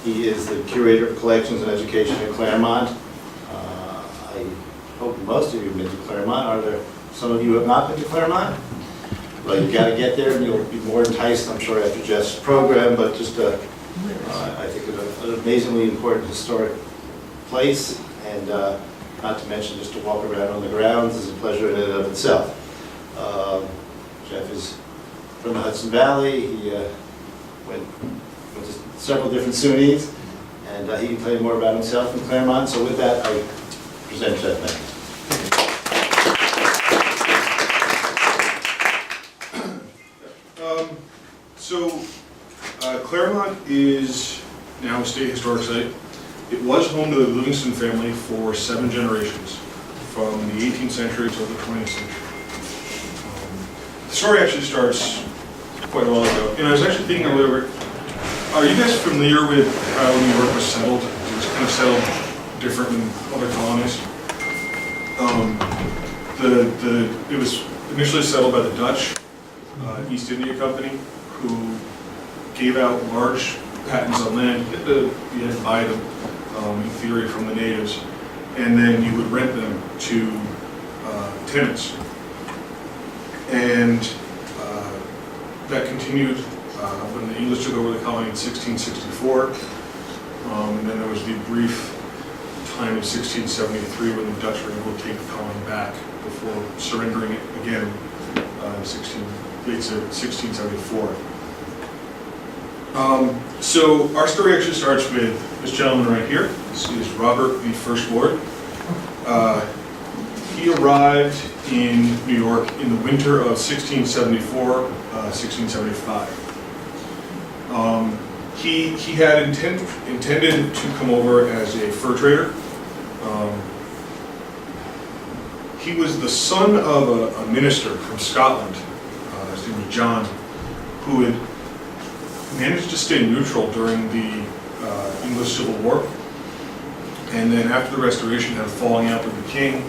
He is the Curator of Collections and Education at Clermont. I hope most of you have been to Clermont. Are there some of you who have not been to Clermont? Well, you've got to get there and you'll be more enticed, I'm sure, after Geoff's program, but just I think an amazingly important historic place, and not to mention just to walk around on the grounds is a pleasure in and of itself. Geoff is from the Hudson Valley. He went to several different SUNYs, and he can tell you more about himself in Clermont. So with that, I present Geoff Benton. Clermont is now a state historic site. It was home to the Livingston family for 7 generations, from the 18th century till the 20th century. The story actually starts quite a while ago, and I was actually thinking earlier, are you guys familiar with how New York was settled? It was kind of settled different than other colonies. It was initially settled by the Dutch East India Company, who gave out large patents on land. You had to buy them, in theory, from the natives, and then you would rent them to tenants. And that continued when the English took over the colony in 1664, and then there was the brief time in 1673 when the Dutch were able to take the colony back before surrendering it again in 1674. So our story actually starts with this gentleman right here. This is Robert, the First Lord. He arrived in New York in the winter of 1674, 1675. He had intended to come over as a fur trader. He was the son of a minister from Scotland, his name was John, who had managed to stay neutral during the English Civil War, and then after the Restoration had a falling out with the king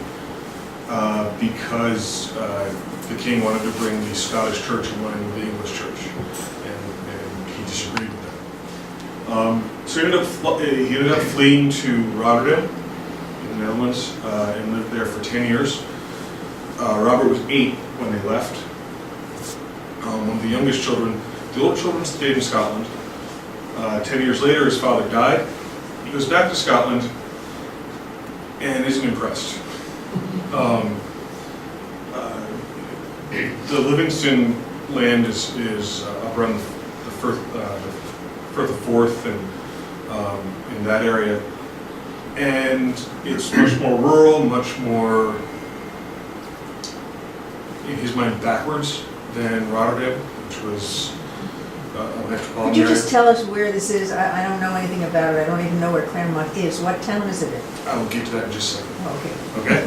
because the king wanted to bring the Scottish church in line with the English church, and he disagreed with that. So he ended up fleeing to Rotterdam in the Netherlands and lived there for 10 years. Robert was 8 when they left. One of the youngest children. The older children stayed in Scotland. 10 years later, his father died. He goes back to Scotland and isn't impressed. The Livingston land is up around the Firth of Forth and in that area. And it's much more rural, much more, in his mind, backwards than Rotterdam, which was Could you just tell us where this is? I don't know anything about it. I don't even know where Clermont is. What town is it in? I will get to that in just a second. Okay. Okay?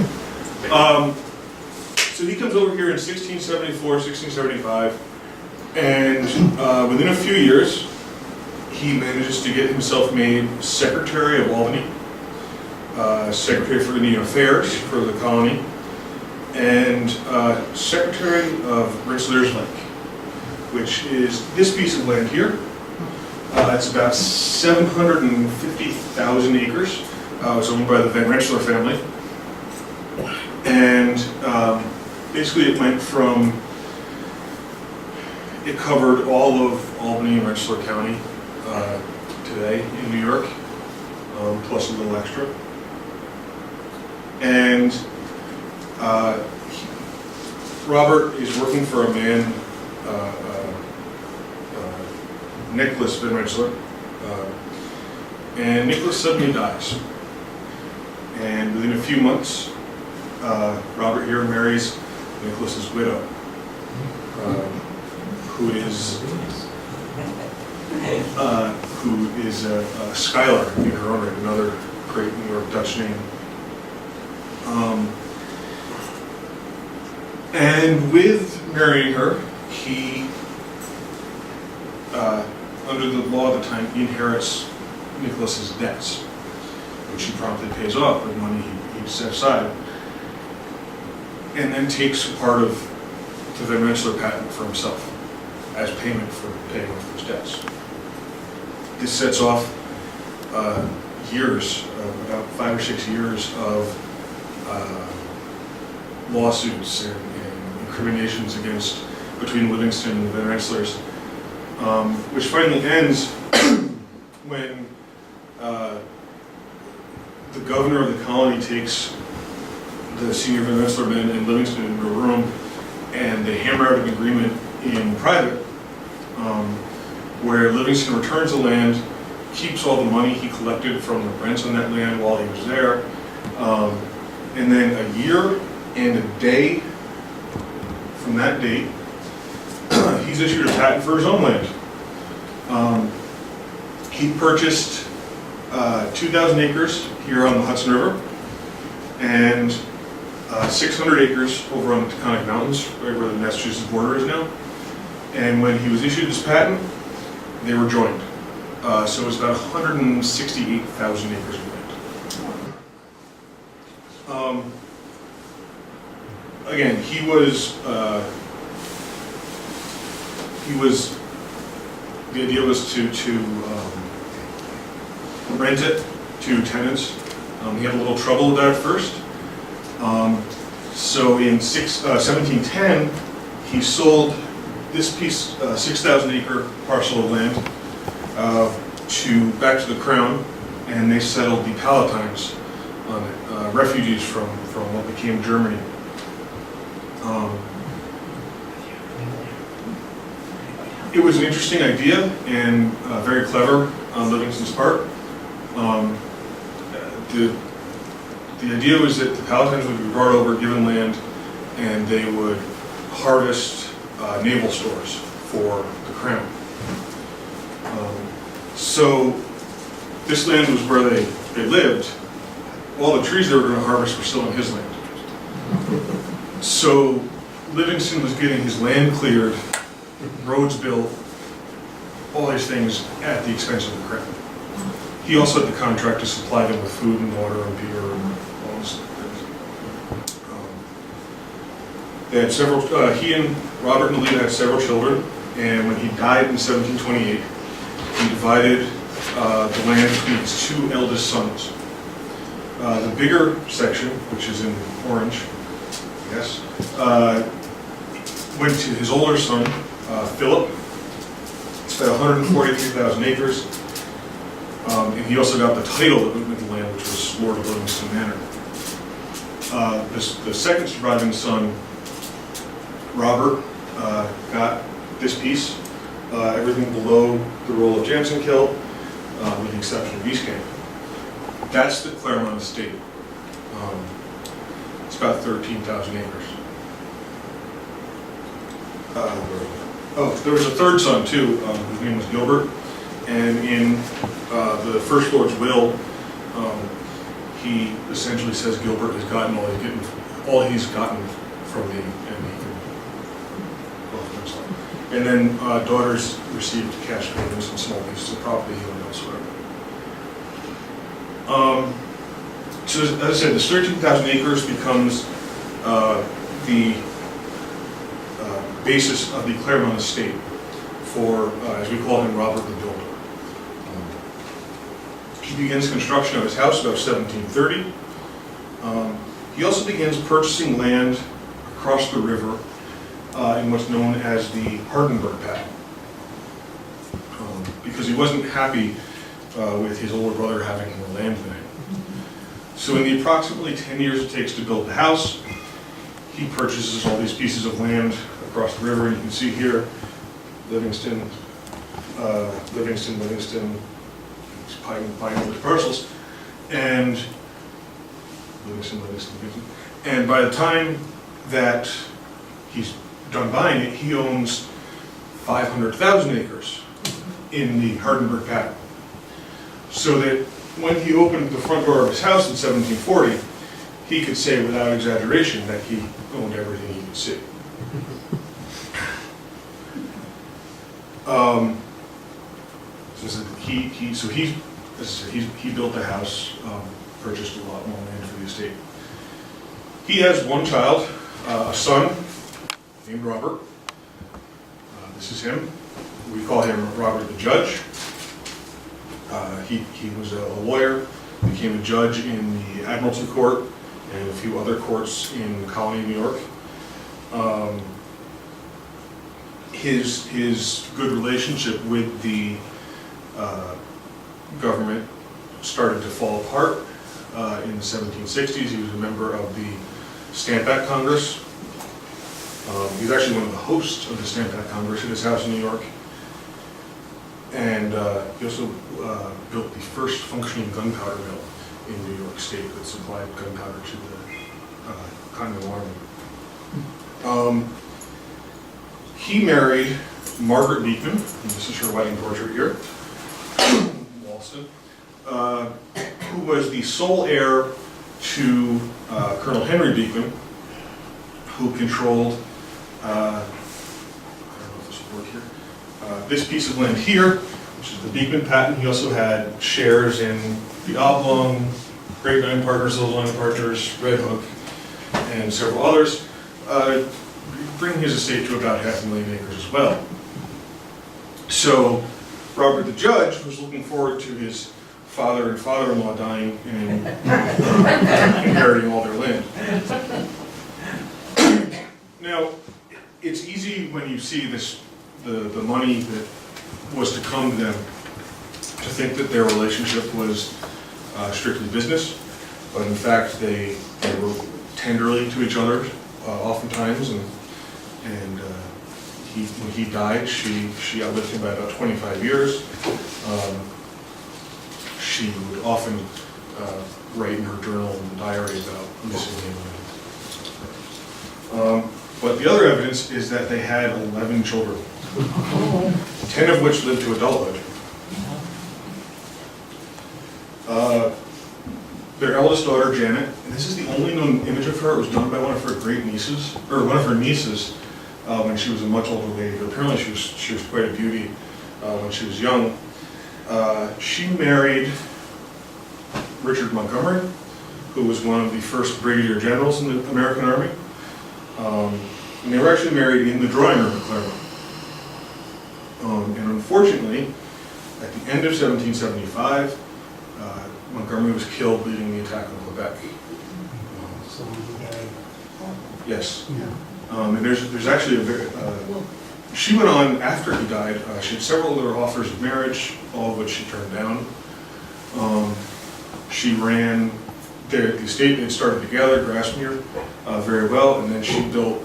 So he comes over here in 1674, 1675, and within a few years, he manages to get himself made Secretary of Albany, Secretary for Indian Affairs for the colony, and Secretary of Rensselaer's Lake, which is this piece of land here. It's about 750,000 acres. It's owned by the Van Rensselaer family. And basically it went from, it covered all of Albany and Rensselaer County today in New York, plus a little extra. And Robert is working for a man, Nicholas Van Rensselaer, and Nicholas suddenly dies. And within a few months, Robert here marries Nicholas's widow, who is Schuyler in her own right, another great New York Dutch name. And with marrying her, he, under the law at the time, inherits Nicholas's debts, which he promptly pays off with money he set aside, and then takes part of the Van Rensselaer patent for himself as payment for paying off those debts. This sets off years, about 5 or 6 years of lawsuits and incriminations between Livingston and the Rensselaers, which finally ends when the governor of the colony takes the senior Van Rensselaer men and Livingston into a room, and they hammer out an agreement in private where Livingston returns the land, keeps all the money he collected from the rents on that land while he was there, and then a year and a day from that date, he's issued a patent for his own land. He purchased 2,000 acres here on the Hudson River and 600 acres over on the Taconic Mountains, right where the Massachusetts border is now. And when he was issued this patent, they were joined. So it was about 168,000 acres of land. Again, he was, the idea was to rent it to tenants. He had a little trouble with that at first. So in 1710, he sold this piece, 6,000 acre parcel of land, back to the Crown, and they settled the Palatines on it, refugees from what became Germany. It was an interesting idea and very clever on Livingston's part. The idea was that the Palatines would be brought over, given land, and they would harvest naval stores for the Crown. So this land was where they lived. All the trees they were going to harvest were still on his land. So Livingston was getting his land cleared, roads built, all these things at the expense of the Crown. He also had the contract to supply them with food and water and beer and all those things. They had several, he and Robert and Lita had several children, and when he died in 1728, he divided the land between his two eldest sons. The bigger section, which is in orange, yes, went to his older son, Philip. It's about 143,000 acres. And he also got the title that went with the land, which was Lord of Livingston Manor. The second surviving son, Robert, got this piece, everything below the roll of Jansenkill, with the exception of East Camp. That's the Clermont estate. It's about 13,000 acres. There was a third son too, whose name was Gilbert, and in the First Lord's will, he essentially says Gilbert has gotten all he's gotten from the and then daughters received cash payments and small pieces of property he owned elsewhere. So as I said, this 13,000 acres becomes the basis of the Clermont estate for, as we call him, Robert the Builder. He begins construction of his house about 1730. He also begins purchasing land across the river in what's known as the Hardenberg patent, because he wasn't happy with his older brother having more land than him. So in the approximately 10 years it takes to build the house, he purchases all these pieces of land across the river. You can see here, Livingston, buying all these parcels, and Livingston. And by the time that he's done buying it, he owns 500,000 acres in the Hardenberg patent. So that when he opened the front door of his house in 1740, he could say without exaggeration that he owned everything he could see. He built the house, purchased a lot more land for the estate. He has one child, a son named Robert. This is him. We call him Robert the Judge. He was a lawyer, became a judge in the Admiralty Court and a few other courts in the colony of New York. His good relationship with the government started to fall apart in the 1760s. He was a member of the Stamp Act Congress. He was actually one of the hosts of the Stamp Act Congress at his house in New York. And he also built the first functioning gunpowder mill in New York State that supplied gunpowder to the Continental Army. He married Margaret Beekman, and this is her wedding portrait here, Walston, who was the sole heir to Colonel Henry Beekman, who controlled, I don't know if this will work here, this piece of land here, which is the Beekman patent. He also had shares in the Oblong, Great Nine Partners, Little Nine Partners, Red Hook, and several others, bringing his estate to about 500,000 acres as well. So Robert the Judge was looking forward to his father and father-in-law dying and inheriting all their land. Now, it's easy when you see this, the money that was to come to them, to think that their relationship was strictly business, but in fact they were tenderly to each other oftentimes, and when he died, she outlived him by about 25 years. She would often write in her journal and diary about missing him. But the other evidence is that they had 11 children, 10 of which lived to adulthood. Their eldest daughter, Janet, and this is the only known image of her. It was done by one of her great nieces, or one of her nieces, when she was a much older lady. But apparently she was quite a beauty when she was young. She married Richard Montgomery, who was one of the first brigadier generals in the American Army. And they were actually married in the drawing room at Clermont. And unfortunately, at the end of 1775, Montgomery was killed leading the attack on Quebec. So he died. Yes. Yeah. And there's actually a very, she went on after he died. She had several other offers of marriage, all of which she turned down. She ran the estate they started together, Grassmere, very well, and then she built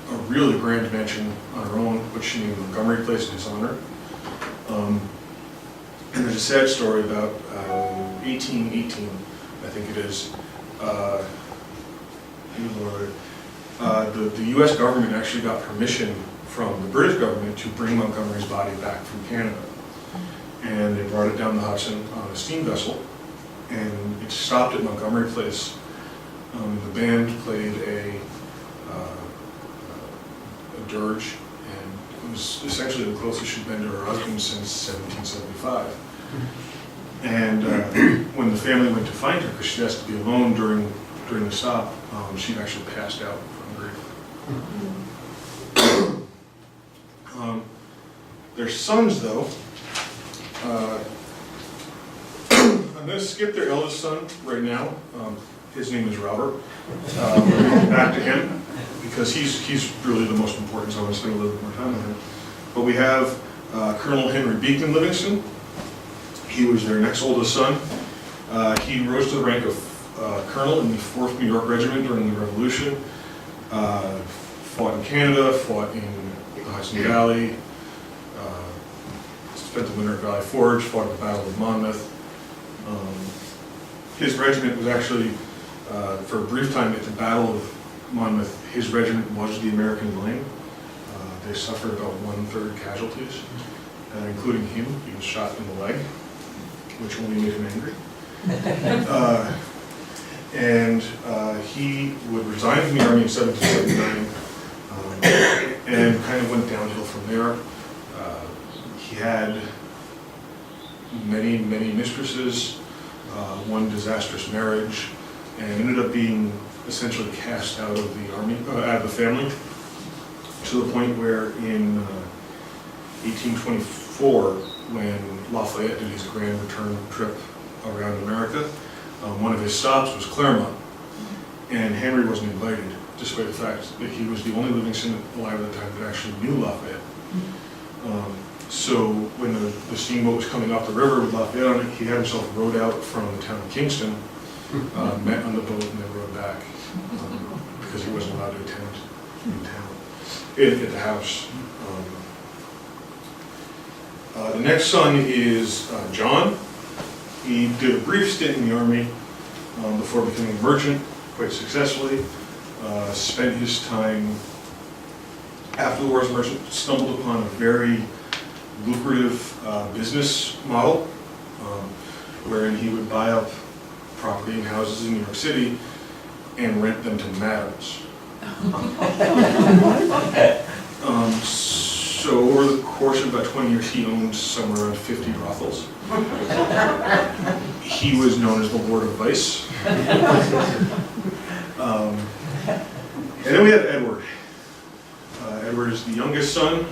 a really grand mansion on her own, which she named Montgomery Place in his honor. And there's a sad story about 1818, I think it is. The U.S. government actually got permission from the British government to bring Montgomery's body back from Canada. And they brought it down the Hudson on a steam vessel, and it stopped at Montgomery Place. The band played a dirge, and it was essentially the closest she'd been to her husband since 1775. And when the family went to find her, because she has to be alone during the stop, she'd actually passed out from grief. Their sons, though, I'm going to skip their eldest son right now. His name is Robert. Back to him, because he's really the most important, so I'm going to spend a little bit more time on him. But we have Colonel Henry Beekman Livingston. He was their next oldest son. He rose to the rank of colonel in the 4th New York Regiment during the Revolution. Fought in Canada, fought in the Hudson Valley, spent the winter at Valley Forge, fought at the Battle of Monmouth. His regiment was actually, for a brief time at the Battle of Monmouth, his regiment was the American line. They suffered about 1/3 casualties, including him. He was shot in the leg, which only made him angry. And he would resign from the Army in 1779 and kind of went downhill from there. He had many, many mistresses, one disastrous marriage, and ended up being essentially cast out of the army, out of the family, to the point where in 1824 when Lafayette did his grand return trip around America. One of his stops was Clermont, and Henry wasn't invited, despite the fact that he was the only Livingston alive at the time that actually knew Lafayette. So when the steamboat was coming off the river with Lafayette on it, he had himself rowed out from the town of Kingston, met on the boat, and then rowed back, because he wasn't allowed to attend in town, at the house. The next son is John. He did a brief stint in the Army before becoming a merchant, quite successfully. Spent his time after the war as a merchant, stumbled upon a very lucrative business model, wherein he would buy up property and houses in New York City and rent them to madams. So over the course of about 20 years, he owned somewhere around 50 brothels. He was known as the Lord of Vice. And then we have Edward. Edward is the youngest son.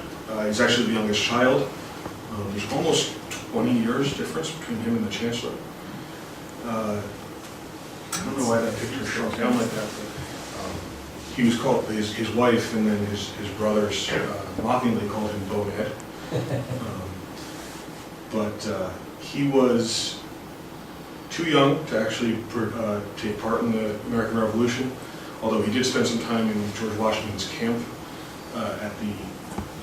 He's actually the youngest child. There's almost 20 years difference between him and the Chancellor. I don't know why that picture shrunk down like that, but he was called, his wife and then his brothers mockingly called him Bonehead. But he was too young to actually take part in the American Revolution, although he did spend some time in George Washington's camp at the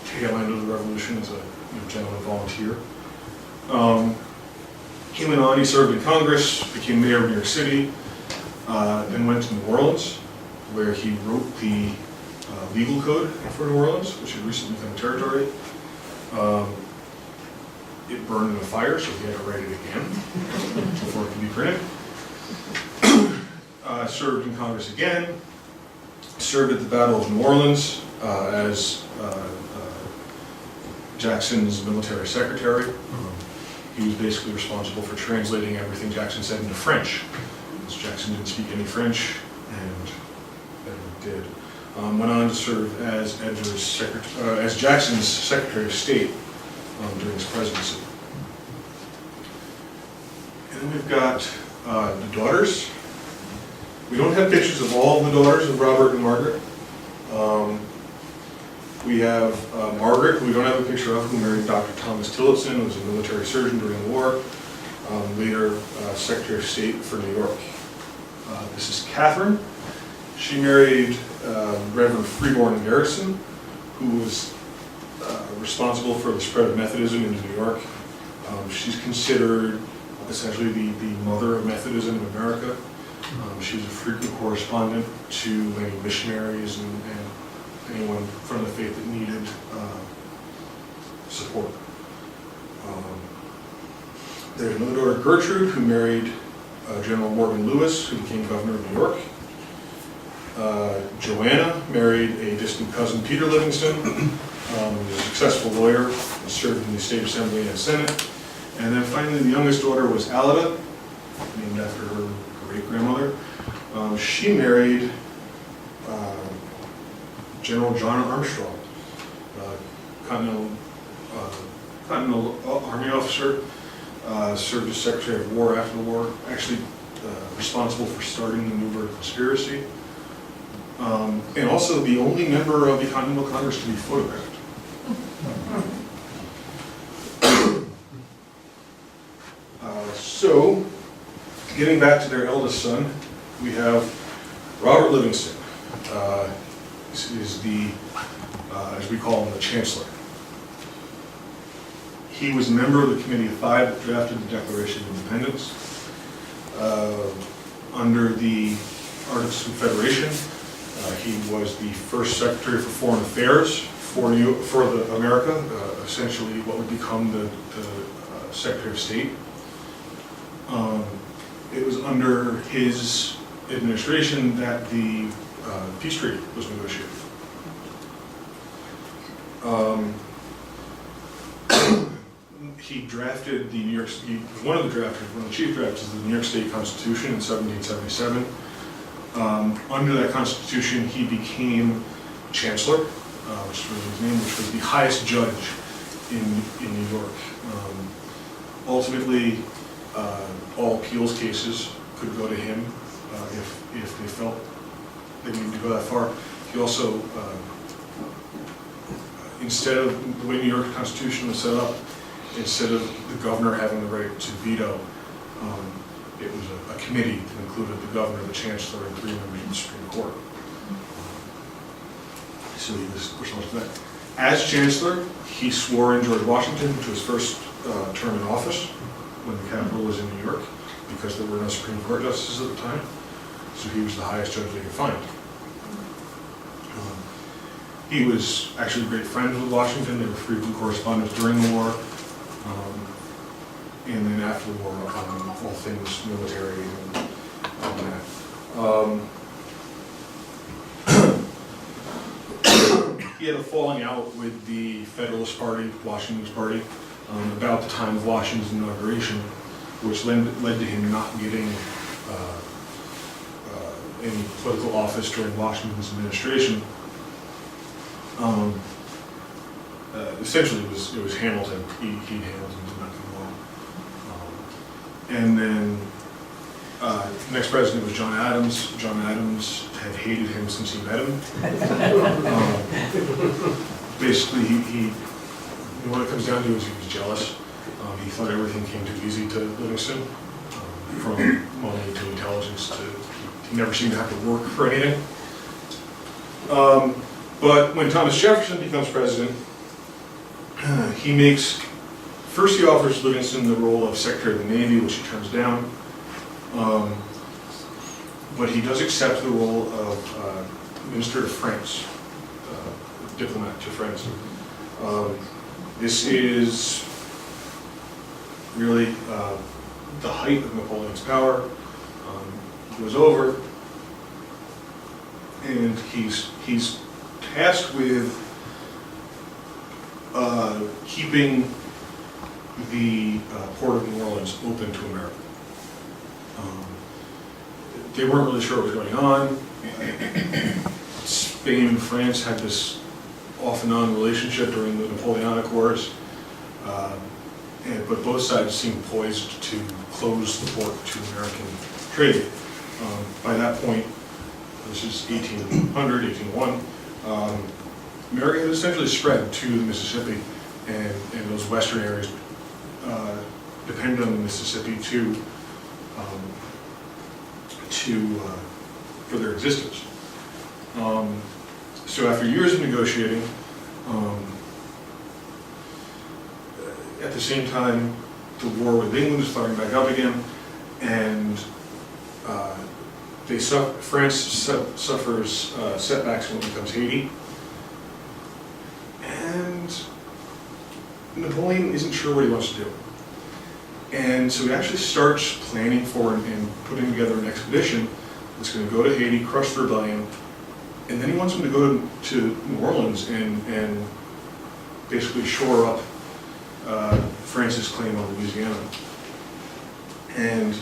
tail end of the Revolution as a gentleman volunteer. He went on, he served in Congress, became mayor of New York City, then went to New Orleans, where he wrote the legal code for New Orleans, which had recently become a territory. It burned in a fire, so he had to write it again before it could be printed. Served in Congress again, served at the Battle of New Orleans as Jackson's military secretary. He was basically responsible for translating everything Jackson said into French, because Jackson didn't speak any French, and Edward did. Went on to serve as as Jackson's Secretary of State during his presidency. And then we've got the daughters. We don't have pictures of all of the daughters of Robert and Margaret. We have Margaret, who we don't have a picture of, who married Dr. Thomas Tillotson, who was a military surgeon during the war, later Secretary of State for New York. This is Catherine. She married Reverend Freeborn Garrison, who was responsible for the spread of Methodism into New York. She's considered essentially the mother of Methodism in America. She was a frequent correspondent to many missionaries and anyone from the faith that needed support. There's another daughter, Gertrude, who married General Morgan Lewis, who became governor of New York. Joanna married a distant cousin, Peter Livingston, who was a successful lawyer and served in the State Assembly and Senate. And then finally, the youngest daughter was Alida, named after her great-grandmother. She married General John Armstrong, Continental Army officer, served as Secretary of War after the war, actually responsible for starting the Newburgh Conspiracy, and also the only member of the Continental Congress to be photographed. So, getting back to their eldest son, we have Robert Livingston. This is the, as we call him, the Chancellor. He was a member of the Committee of Five that drafted the Declaration of Independence. Under the Articles of Confederation, he was the first Secretary for Foreign Affairs for America, essentially what would become the Secretary of State. It was under his administration that the peace treaty was negotiated. He drafted the New York. He was one of the chief drafters of the New York State Constitution in 1777. Under that Constitution, he became Chancellor, which was his name, which was the highest judge in New York. Ultimately, all appeals cases could go to him if they felt they needed to go that far. He also, instead of the way New York Constitution was set up, instead of the governor having the right to veto, it was a committee that included the governor, the chancellor, and 3 members of the Supreme Court. So he was responsible for that. As chancellor, he swore in George Washington to his first term in office when the capital was in New York, because there were no Supreme Court justices at the time. So he was the highest judge they could find. He was actually great friends with Washington. They were frequent correspondents during the war, and then after the war, all things military and all that. He had a falling out with the Federalist Party, Washington's party, about the time of Washington's inauguration, which led to him not getting any political office during Washington's administration. Essentially, it was Hamilton. Hamilton did not come along. And then the next president was John Adams. John Adams had hated him since he met him. Basically, what it comes down to is he was jealous. He thought everything came too easy to Livingston, from money to intelligence to he never seemed to have to work for anything. But when Thomas Jefferson becomes president, he offers Livingston the role of Secretary of the Navy, which he turns down. But he does accept the role of Minister to France, diplomat to France. This is really the height of Napoleon's power. It was over, and he's tasked with keeping the port of New Orleans open to America. They weren't really sure what was going on. Spain and France had this off and on relationship during the Napoleonic Wars, but both sides seemed poised to close the port to American trade. By that point, this is 1800, 1801, America had essentially spread to the Mississippi, and those western areas depended on the Mississippi for their existence. So after years of negotiating, at the same time, the war with England is starting back up again, and France suffers setbacks when it becomes Haiti, and Napoleon isn't sure what he wants to do. And so he actually starts planning for and putting together an expedition that's going to go to Haiti, crush the rebellion, and then he wants him to go to New Orleans and basically shore up France's claim on Louisiana. And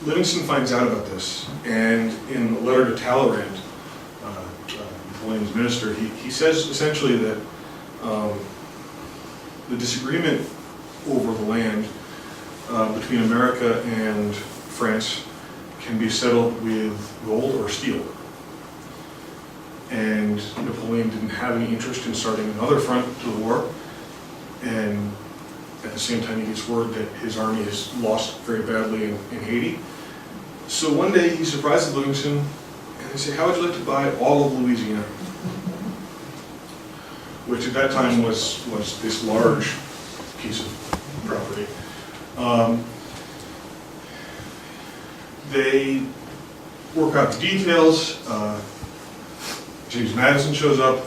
Livingston finds out about this, and in a letter to Talleyrand, Napoleon's minister, he says essentially that the disagreement over the land between America and France can be settled with gold or steel. And Napoleon didn't have any interest in starting another front to the war, and at the same time he gets word that his army is lost very badly in Haiti. So one day he surprises Livingston and they say, "How would you like to buy all of Louisiana?" Which at that time was this large piece of property. They work out the details. James Madison shows up,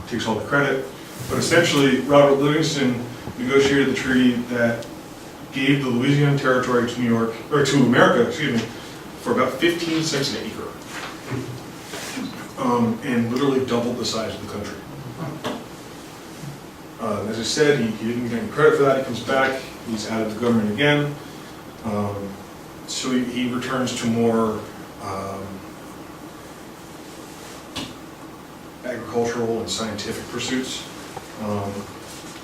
takes all the credit, but essentially Robert Livingston negotiated the treaty that gave the Louisiana Territory to New York, or to America, excuse me, for about 15 cents an acre, and literally doubled the size of the country. As I said, he didn't get any credit for that. He comes back, he's out of the government again, so he returns to more agricultural and scientific pursuits.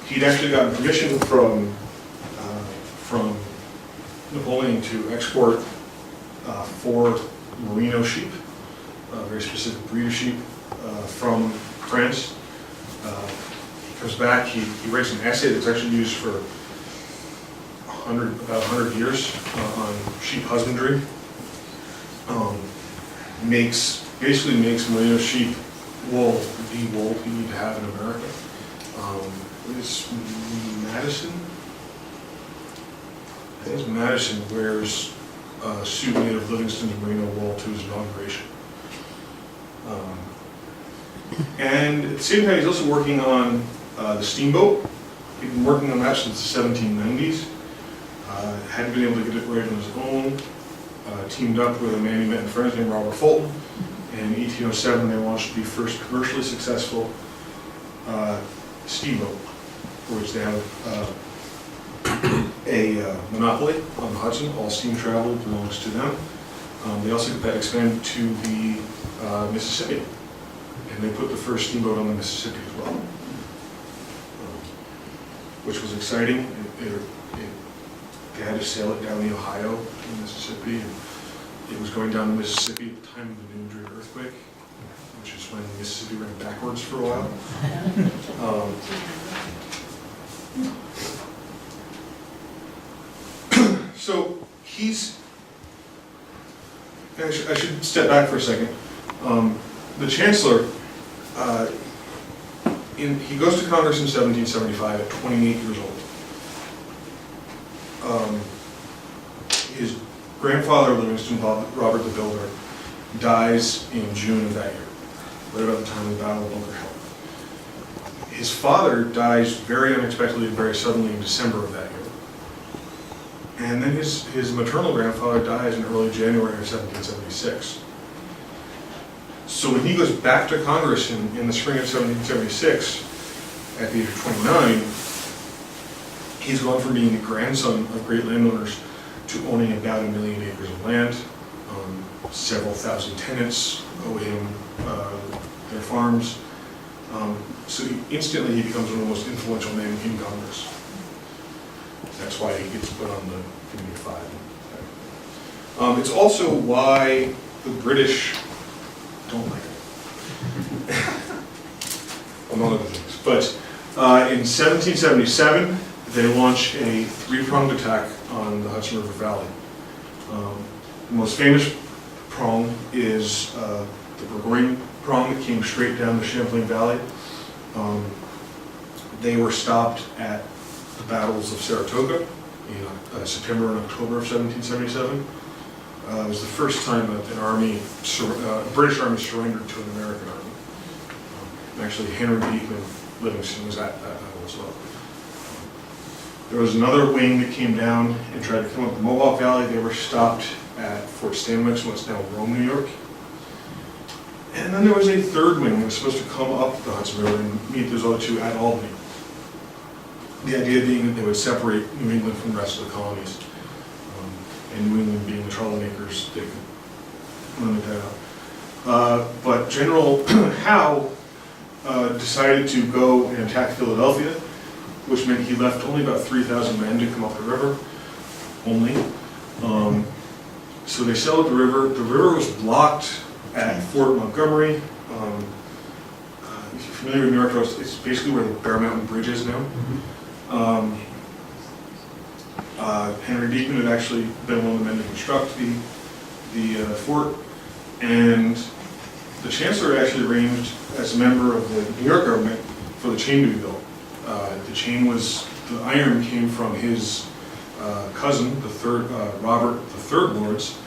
He'd actually gotten permission from Napoleon to export 4 merino sheep, very specific breed of sheep, from France. He comes back, he writes an essay that's actually used for about 100 years on sheep husbandry. Basically makes merino sheep wool the wool we need to have in America. It's Madison? I think it's Madison wears a suit made of Livingstons merino wool to his inauguration. And at the same time, he's also working on the steamboat. He'd been working on that since the 1790s. Hadn't been able to get it right on his own. Teamed up with a man he met in France named Robert Fulton. And in 1807, they launched the first commercially successful steamboat, for which they have a monopoly on the Hudson. All steam travel belongs to them. They also got that expanded to the Mississippi, and they put the first steamboat on the Mississippi as well, which was exciting. They had to sail it down the Ohio to the Mississippi, and it was going down the Mississippi at the time of the New Madrid earthquake, which is when the Mississippi ran backwards for a while. So I should step back for a second. The Chancellor, he goes to Congress in 1775 at 28 years old. His grandfather, Livingston, Robert the Builder, dies in June of that year, right about the time of the Battle of Bunker Hill. His father dies very unexpectedly and very suddenly in December of that year. And then his maternal grandfather dies in early January of 1776. So when he goes back to Congress in the spring of 1776, at the age of 29, he's gone from being the grandson of great landowners to owning about 1 million acres of land. Several thousand tenants owe him their farms. So instantly he becomes one of the most influential men in Congress. That's why he gets put on the Committee of 5. It's also why the British don't like it, among other things. But in 1777, they launch a 3-pronged attack on the Hudson River Valley. The most famous prong is the Burgoyne prong that came straight down the Champlain Valley. They were stopped at the battles of Saratoga in September and October of 1777. It was the first time that a British army surrendered to an American army. Actually, Henry Beekman Livingston was at that battle as well. There was another wing that came down and tried to come up the Mohawk Valley. They were stopped at Fort Stanwix, what's now Rome, New York. And then there was a third wing that was supposed to come up the Hudson River and meet those other two at Albany. The idea being that they would separate New England from the rest of the colonies. And New England being the troublemakers, they could limit that out. But General Howe decided to go and attack Philadelphia, which meant he left only about 3,000 men to come up the river, only. So they sailed up the river. The river was blocked at Fort Montgomery. If you're familiar with New York Coast, it's basically where the Bear Mountain Bridge is now. Henry Beekman had actually been one of the men to construct the fort, and the Chancellor actually arranged, as a member of the New York government, for the chain to be built. The iron came from his cousin, Robert the Third Lord's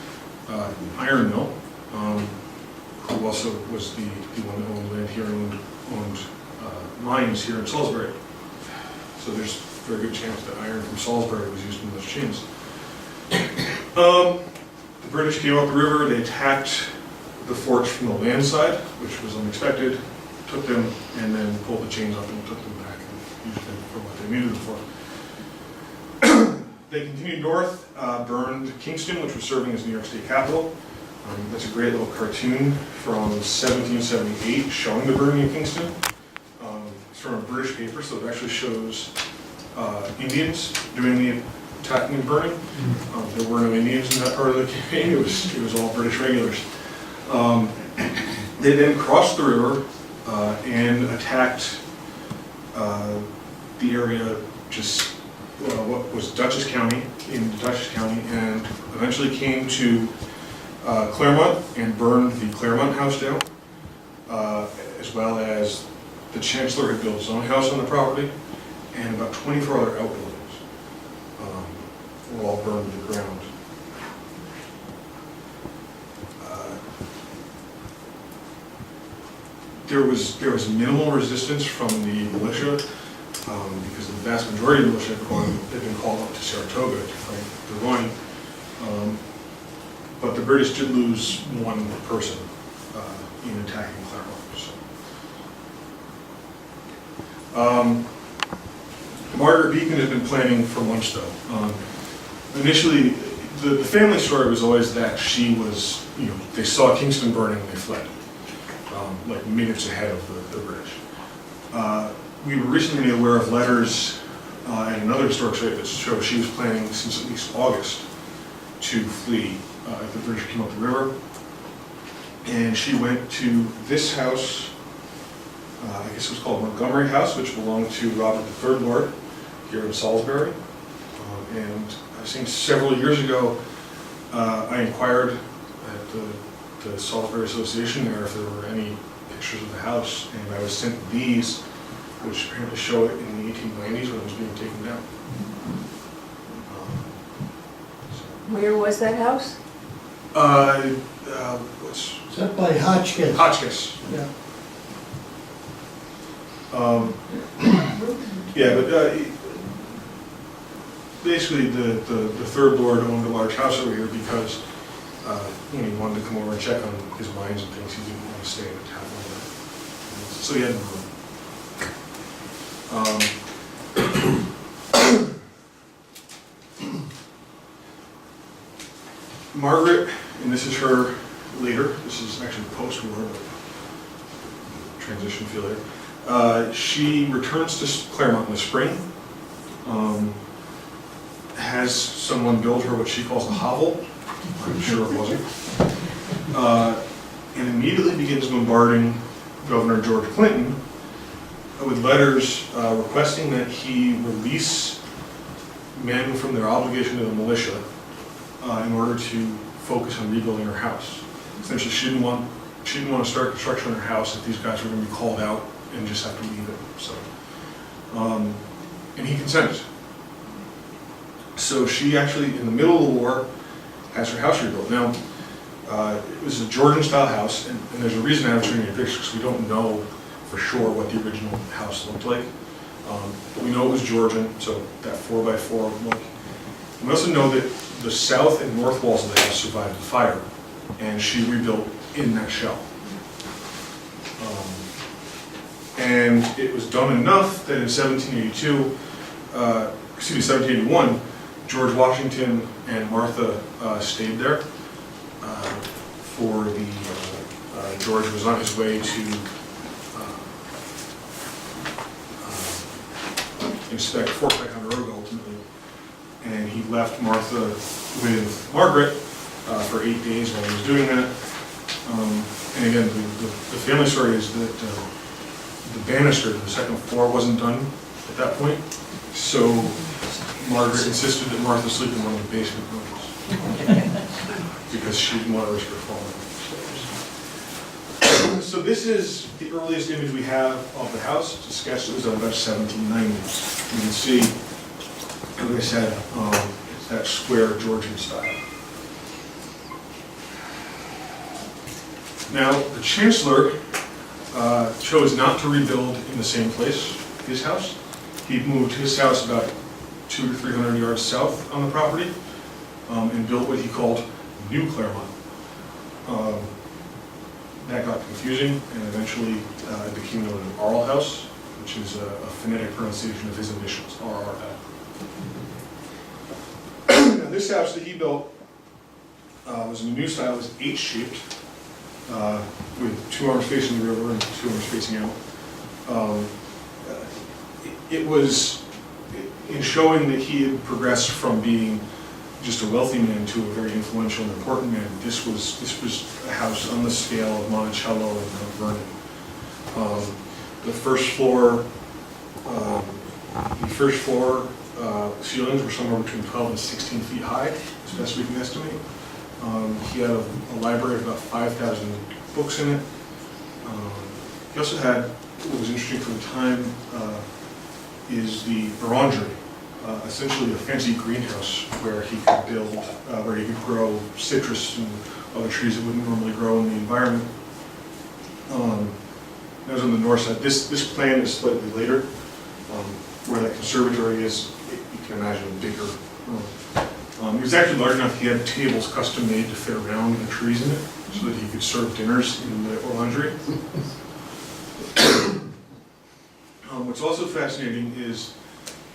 iron mill, who also was the one that owned land here and owned mines here in Salisbury. So there's a very good chance that iron from Salisbury was used in those chains. The British came up the river, they attacked the forts from the land side, which was unexpected, took them, and then pulled the chains up and took them back and used them for what they needed them for. They continued north, burned Kingston, which was serving as New York State capital. That's a great little cartoon from 1778 showing the burning of Kingston. It's from a British paper, so it actually shows Indians doing the attacking and burning. There were no Indians in that part of the campaign. It was all British regulars. They then crossed the river and attacked the area just what was Dutchess County, in Dutchess County, and eventually came to Clermont and burned the Clermont house down, as well as the Chancellor had built his own house on the property, and about 24 other outbuildings were all burned to the ground. There was minimal resistance from the militia, because the vast majority of the militia had been called up to Saratoga to fight the line. But the British did lose one person in attacking Clermont. Margaret Beacon had been planning for months though. Initially, the family story was always that she was, they saw Kingston burning and they fled, like minutes ahead of the British. We were recently made aware of letters and another historic site that show she was planning since at least August to flee if the British came up the river. And she went to this house, I guess it was called Montgomery House, which belonged to Robert III Lord here in Salisbury. And I think several years ago, I inquired at the Salisbury Association there if there were any pictures of the house, and I was sent these, which apparently show it in the 1890s when it was being taken down. Where was that house? What's Is that by Hotchkiss? Hotchkiss? Yeah. Yeah, but basically the third lord owned a large house over here because he wanted to come over and check on his mines and things. He didn't want to stay in the town over there. So he had no room. Margaret, and this is her later, this is actually post-war, but transition feel here. She returns to Clermont in the spring, has someone build her what she calls a hovel, I'm sure it wasn't, and immediately begins bombarding Governor George Clinton with letters requesting that he release men from their obligation to the militia in order to focus on rebuilding her house. Essentially, she didn't want to start construction on her house if these guys were going to be called out and just have to leave it. So, and he consented. So she actually, in the middle of the war, has her house rebuilt. Now, it was a Georgian-style house, and there's a reason I haven't shown you the pictures, because we don't know for sure what the original house looked like. We know it was Georgian, so that 4x4 look. We also know that the south and north walls of the house survived the fire, and she rebuilt in that shell. And it was done enough that in 1781, George Washington and Martha stayed there for the, George was on his way to inspect Fort Ticonderoga ultimately, and he left Martha with Margaret for 8 days while he was doing that. And again, the family story is that the banister, the second floor, wasn't done at that point, so Margaret insisted that Martha sleep in one of the basement rooms because she didn't want to risk her falling. So this is the earliest image we have of the house. It's a sketch that was done about 1790. You can see, like I said, it's that square Georgian style. Now, the Chancellor chose not to rebuild in the same place, his house. He moved his house about 200 to 300 yards south on the property and built what he called New Clermont. That got confusing, and eventually it became known as Arl House, which is a phonetic pronunciation of his initials, RRL. Now, this house that he built was a new style. It was H-shaped, with 2 arms facing the river and 2 arms facing out. It was in showing that he had progressed from being just a wealthy man to a very influential and important man. This was a house on the scale of Monticello and Mount Vernon. The first floor ceilings were somewhere between 12 and 16 feet high, as best we can estimate. He had a library of about 5,000 books in it. He also had, what was interesting for the time, is the orangery, essentially a fancy greenhouse where he could build, where he could grow citrus and other trees that wouldn't normally grow in the environment. That was on the north side. This plan is slightly later, where that conservatory is. You can imagine a bigger room. It was actually large enough he had tables custom made to fit around the trees in it, so that he could serve dinners in the orangery. What's also fascinating is,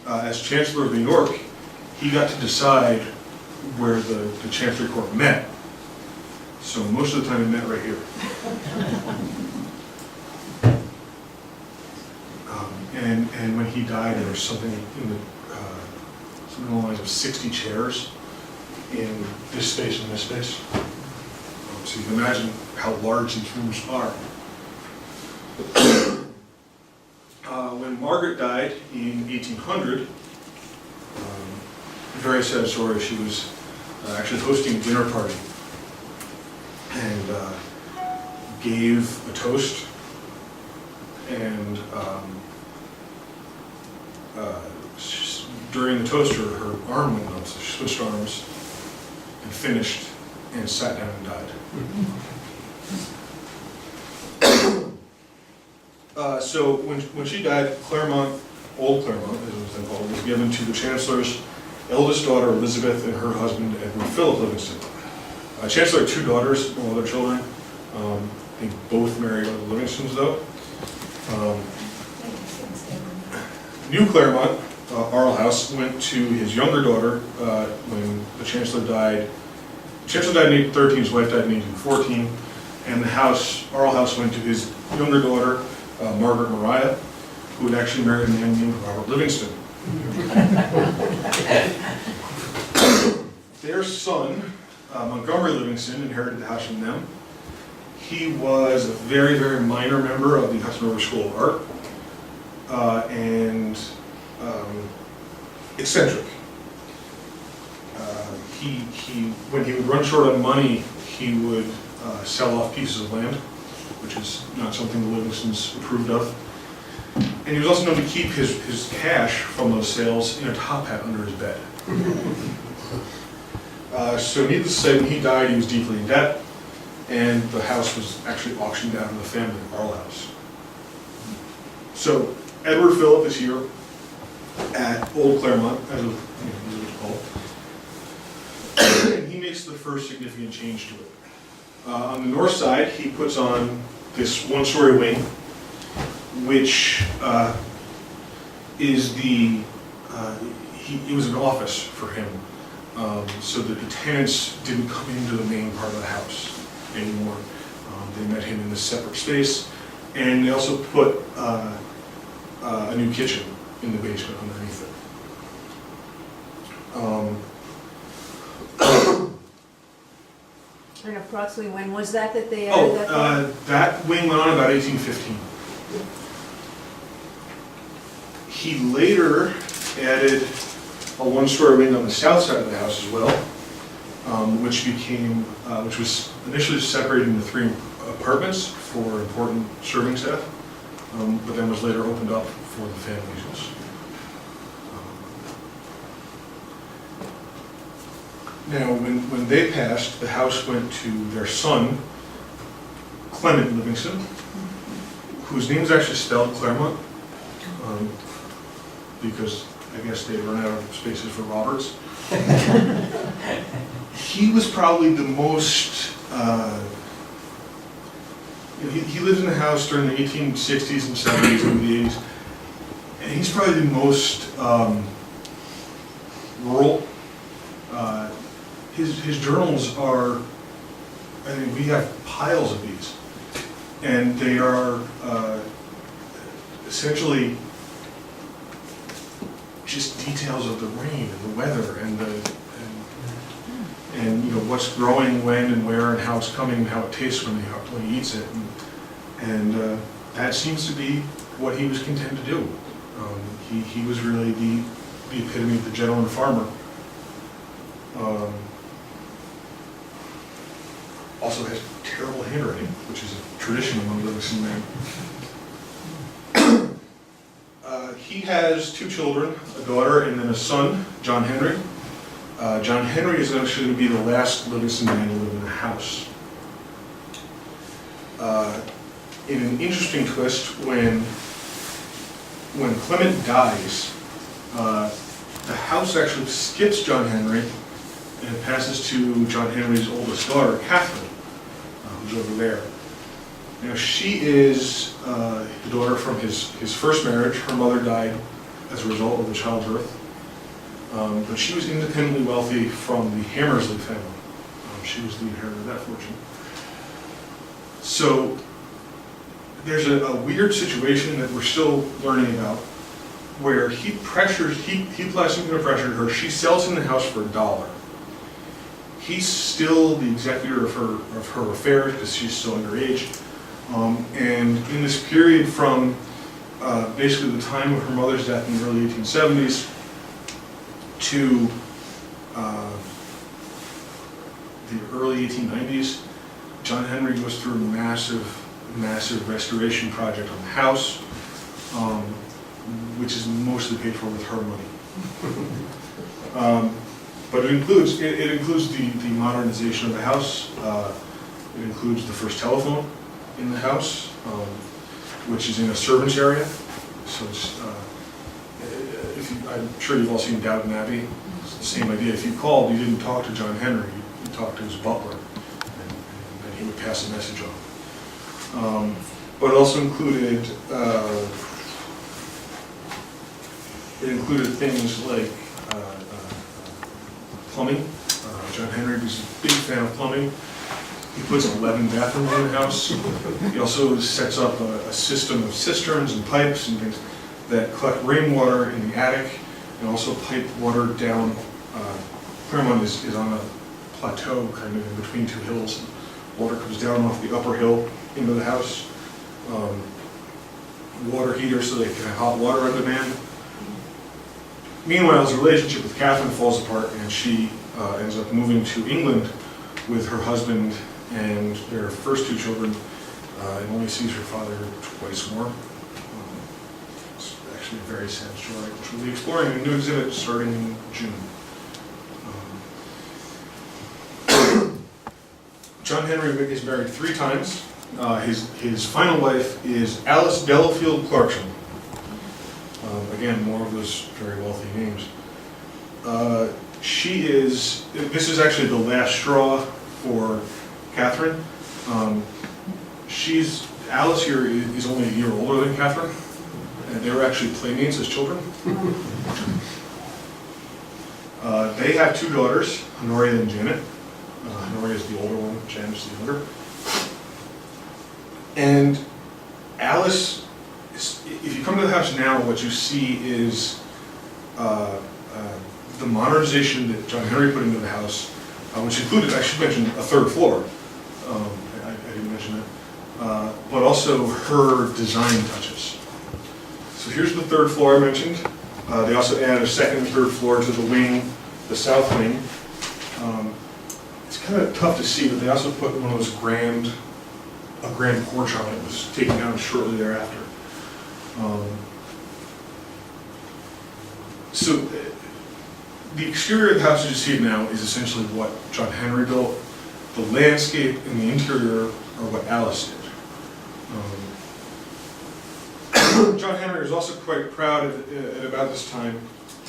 as Chancellor of New York, he got to decide where the Chancery Court met. So most of the time it met right here. And when he died, there was something in the something along the lines of 60 chairs in this space and this space. So you can imagine how large these rooms are. When Margaret died in 1800, very sad story, she was actually hosting a dinner party and gave a toast, and during the toast her arm went numb, so she switched arms and finished and sat down and died. So when she died, Clermont, Old Clermont, as it was then called, was given to the Chancellor's eldest daughter, Elizabeth, and her husband, Edward Philip Livingston. Chancellor had 2 daughters, no other children. They both married other Livingstons, though. New Clermont, Arle House, went to his younger daughter when the Chancellor died. The Chancellor died in 1813, his wife died in 1814, and the house, Arle House, went to his younger daughter, Margaret Mariah, who had actually married a man named Robert Livingston. Their son, Montgomery Livingston, inherited the house from them. He was a very, very minor member of the Hudson River School of Art, and eccentric. When he would run short on money, he would sell off pieces of land, which is not something the Livingstons approved of. And he was also known to keep his cash from those sales in a top hat under his bed. So needless to say, when he died, he was deeply in debt, and the house was actually auctioned out to the family, Arle House. So Edward Philip is here at Old Clermont, as it was called, and he makes the first significant change to it. On the north side, he puts on this 1-story wing, which is it was an office for him, so that the tenants didn't come into the main part of the house anymore. They met him in this separate space, and they also put a new kitchen in the basement underneath it. And approximately when was that they added that? That wing went on about 1815. He later added a 1-story wing on the south side of the house as well, which was initially separated into 3 apartments for important serving staff, but then was later opened up for the family's use. Now, when they passed, the house went to their son, Clement Livingston, whose name is actually spelled Clermont, because I guess they run out of spaces for Roberts. He was probably the most, he lived in the house during the 1860s and 70s and the 80s, and he's probably the most rural. his journals are, I mean, we have piles of these, and they are essentially just details of the rain and the weather and you know what's growing when and where and how it's coming and how it tastes when he eats it, and that seems to be what he was content to do. He was really the epitome of the gentleman farmer. Also has terrible handwriting, which is a tradition among Livingston men. He has 2 children, a daughter and then a son, John Henry. John Henry is actually going to be the last Livingston man to live in the house. In an interesting twist, when Clement dies, the house actually skips John Henry and passes to John Henry's oldest daughter, Catherine, who's over there. Now, she is the daughter from his first marriage. Her mother died as a result of the childbirth. But she was independently wealthy from the Hammersley family. She was the inheritor of that fortune. So there's a weird situation that we're still learning about, where he applies some kind of pressure to her. She sells him the house for $1. He's still the executor of her affairs because she's still underage. And in this period from basically the time of her mother's death in the early 1870s to the early 1890s, John Henry goes through a massive restoration project on the house, which is mostly paid for with her money. But it includes the modernization of the house. It includes the first telephone in the house, which is in a servants' area. So it's, I'm sure you've all seen Downton Abbey. It's the same idea. If you called, you didn't talk to John Henry. You talked to his butler, and he would pass a message on. But it also included things like plumbing. John Henry was a big fan of plumbing. He puts 11 bathrooms in the house. He also sets up a system of cisterns and pipes and things that collect rainwater in the attic and also pipe water down. Clermont is on a plateau kind of in between 2 hills. Water comes down off the upper hill into the house. Water heater so they can have hot water on demand. Meanwhile, his relationship with Catherine falls apart, and she ends up moving to England with her husband and their first 2 children, and only sees her father twice more. It's actually a very sad story, which we'll be exploring in a new exhibit starting in June. John Henry is married 3 times. His final wife is Alice Delafield Clarkson. Again, more of those very wealthy names. This is actually the last straw for Catherine. Alice here is only a year older than Catherine, and they were actually playmates as children. They have 2 daughters, Honoria and Janet. Honoria is the older one, Janet is the younger. And Alice, if you come to the house now, what you see is the modernization that John Henry put into the house, which included, I should mention, a 3rd floor. I didn't mention that. But also her design touches. So here's the 3rd floor I mentioned. They also added a 2nd and 3rd floor to the wing, the south wing. It's kind of tough to see, but they also put one of those grand porch on it. It was taken down shortly thereafter. So the exterior of the house as you see it now is essentially what John Henry built. The landscape and the interior are what Alice did. John Henry was also quite proud at about this time,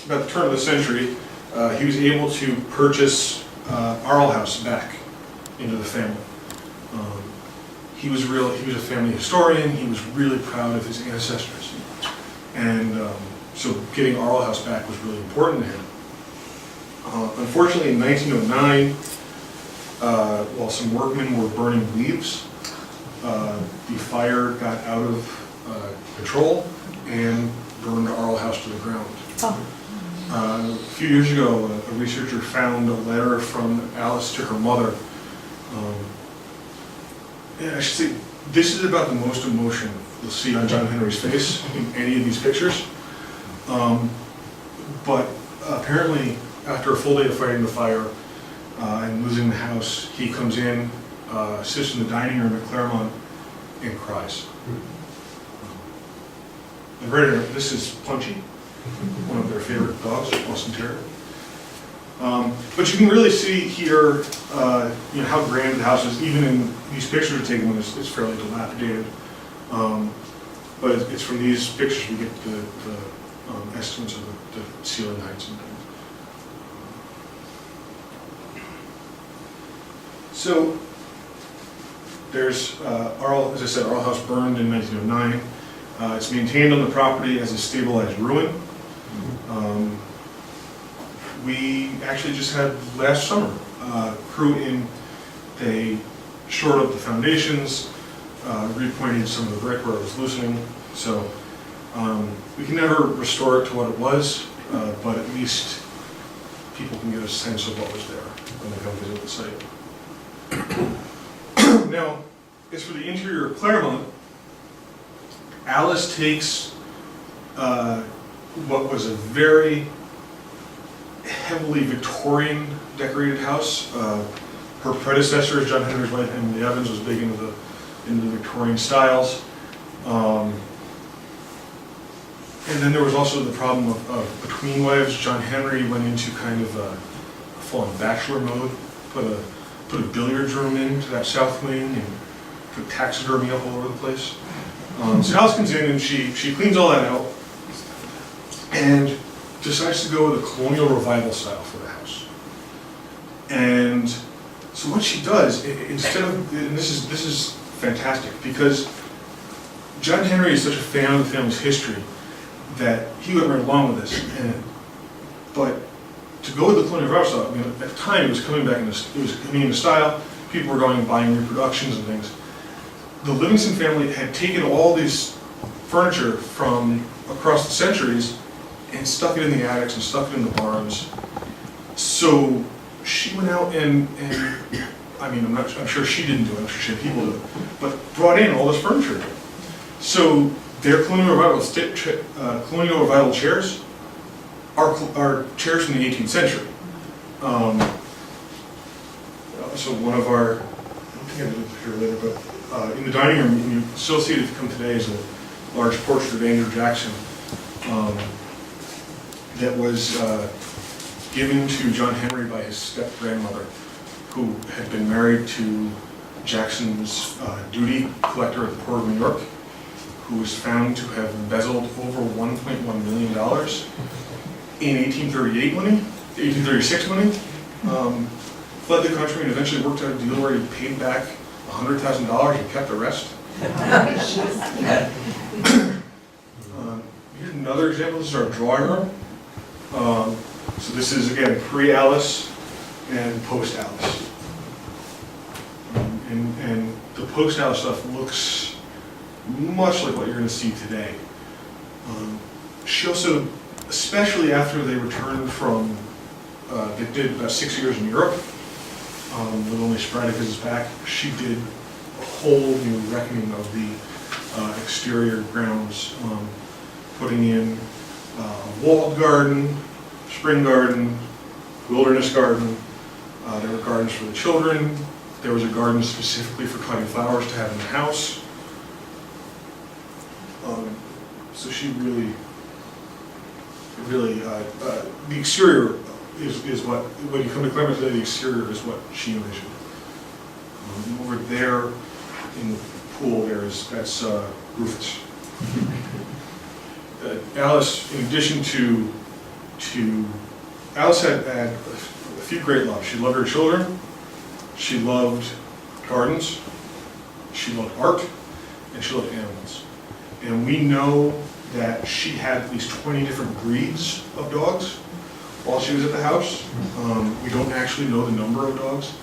about the turn of the century, he was able to purchase Arle House back into the family. He was a family historian. He was really proud of his ancestors, and so getting Arle House back was really important to him. Unfortunately, in 1909, while some workmen were burning leaves, the fire got out of control and burned our old house to the ground. Oh. A few years ago, a researcher found a letter from Alice to her mother. And I should say, this is about the most emotion you'll see on John Henry's face in any of these pictures. But apparently, after a full day of fighting the fire and losing the house, he comes in, sits in the dining room at Clermont, and cries. And right here, this is Punchy, one of their favorite dogs, Boston Terrier. But you can really see here, how grand the house is. Even in these pictures are taken when it's fairly dilapidated. But it's from these pictures we get the estimates of the ceiling heights and things. So there's as I said, our house burned in 1909. It's maintained on the property as a stabilized ruin. We actually just had last summer crew in. They shored up the foundations, repointed some of the brick where it was loosening. So we can never restore it to what it was, but at least people can get a sense of what was there when they come visit the site. Now, as for the interior of Clermont, Alice takes what was a very heavily Victorian decorated house. Her predecessor, John Henry's wife, Emily Evans, was big into the Victorian styles. And then there was also the problem of between wives. John Henry went into kind of a full-on bachelor mode, put a billiards room into that south wing and put taxidermy up all over the place. So Alice comes in and she cleans all that out and decides to go with a colonial revival style for the house. And so what she does, instead of, and this is fantastic, because John Henry is such a fan of the family's history that he went right along with this. But to go with the colonial revival style, at the time it was coming into style. People were going and buying reproductions and things. The Livingston family had taken all this furniture from across the centuries and stuck it in the attics and stuck it in the barns. So she went out and I'm sure she didn't do it, I'm sure she had people do it, but brought in all this furniture. So their colonial revival chairs are chairs from the 18th century. So one of our, I don't think I did a picture later, but in the dining room, you still see it if you come today, is a large portrait of Andrew Jackson that was given to John Henry by his step-grandmother, who had been married to Jackson's duty collector at the Port of New York, who was found to have embezzled over $1.1 million in 1836 money, fled the country and eventually worked out a deal where he paid back $100,000 and kept the rest. Here's another example. This is our drawing room. So this is, again, pre-Alice and post-Alice. And the post-Alice stuff looks much like what you're going to see today. She also, especially after they returned from, they did about 6 years in Europe, with only Spartacus back, she did a whole new reckoning of the exterior grounds, putting in a walled garden, spring garden, wilderness garden. There were gardens for the children. There was a garden specifically for cutting flowers to have in the house. So she really, the exterior is what, when you come to Clermont today, the exterior is what she envisioned. Over there in the pool, that's Rufus. Alice, in addition to Alice had a few great loves. She loved her children, she loved gardens, she loved art, and she loved animals. And we know that she had at least 20 different breeds of dogs, while she was at the house. We don't actually know the number of dogs.